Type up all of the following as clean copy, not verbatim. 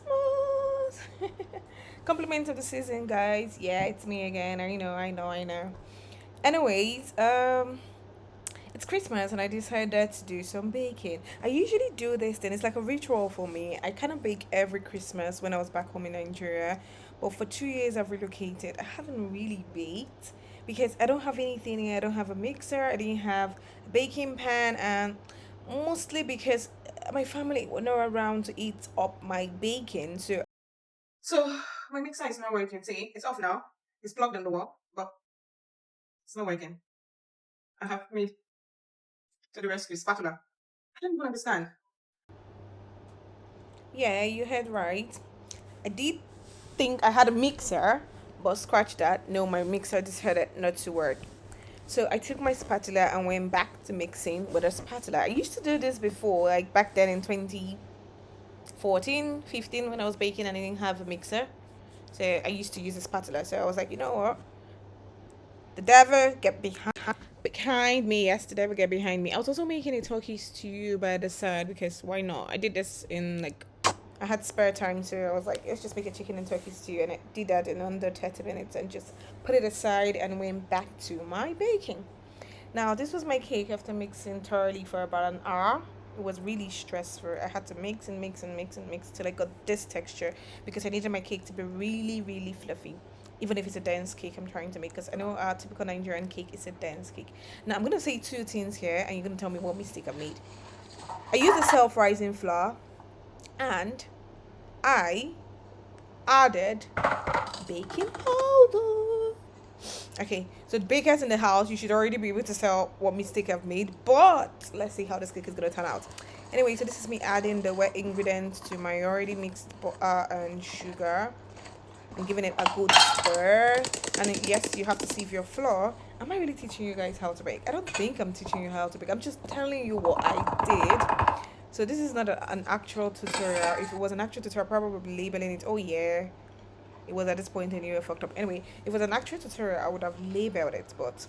Christmas. Compliments of the season, guys. Yeah, it's me again. I know. Anyways, it's Christmas and I decided to do some baking. I usually do this thing. It's like a ritual for me. I kind of bake every Christmas when I was back home in Nigeria. But for 2 years I've relocated. I haven't really baked because I don't have anything here. I don't have a mixer. I didn't have a baking pan, and mostly because my family were not around to eat up my baking. So my mixer is not working. See, it's off now. It's plugged in the wall, but it's not working. I have made to the rescue spatula. I don't even understand. Yeah, you heard right. I did think I had a mixer, but scratch that. No, my mixer decided not to work. So I took my spatula and went back to mixing with a spatula. I used to do this before, like back then in 2014, 15, when I was baking and I didn't have a mixer. So I used to use a spatula. So I was like, you know what? The devil get behind me. Yes, the devil get behind me. I was also making a turkey stew by the side because why not? I did this in like I had spare time, so I was like, let's just make a chicken and turkey stew, and I did that in under 30 minutes and just put it aside and went back to my baking. Now this was my cake after mixing thoroughly for about an hour. It was really stressful. I had to mix and mix and mix and mix till I got this texture because I needed my cake to be really, really fluffy. Even if it's a dense cake I'm trying to make, because I know our typical Nigerian cake is a dense cake. Now I'm gonna say two things here, and you're gonna tell me what mistake I made. I used a self-rising flour, and I added baking powder. Okay, so the bakers in the house, you should already be able to tell what mistake I've made, but let's see how this cake is gonna turn out. Anyway, so this is me adding the wet ingredients to my already mixed butter and sugar and giving it a good stir. And then, yes, you have to sieve your flour. Am I really teaching you guys how to bake? I don't think I'm teaching you how to bake. I'm just telling you what I did. So this is not an actual tutorial. If it was an actual tutorial, I'd probably be labeling it. Oh yeah, it was at this point and you were fucked up. Anyway, if it was an actual tutorial, I would have labeled it. But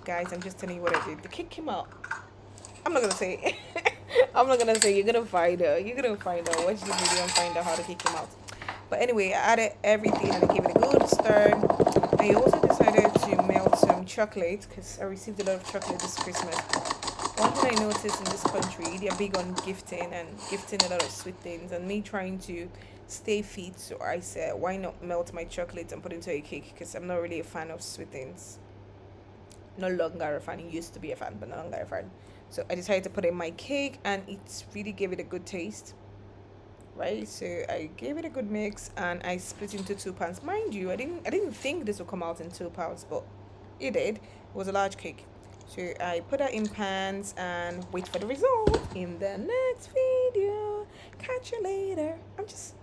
guys, I'm just telling you what I did. The cake came out. I'm not gonna say. I'm not gonna say. You're gonna find out. You're gonna find out. Watch the video and find out how the cake came out. But anyway, I added everything and I gave it a good stir. I also decided to melt some chocolate because I received a lot of chocolate this Christmas. One thing I noticed in this country, they're big on gifting and gifting a lot of sweet things. And me trying to stay fit, so I said, why not melt my chocolate and put it into a cake? Because I'm not really a fan of sweet things. No longer a fan. I used to be a fan, but no longer a fan. So I decided to put it in my cake, and it really gave it a good taste. Right, so I gave it a good mix, and I split into 2 pans. Mind you, I didn't think this would come out in 2 pounds, but it did. It was a large cake. So I put that in pans and wait for the result in the next video. Catch you later. I'm just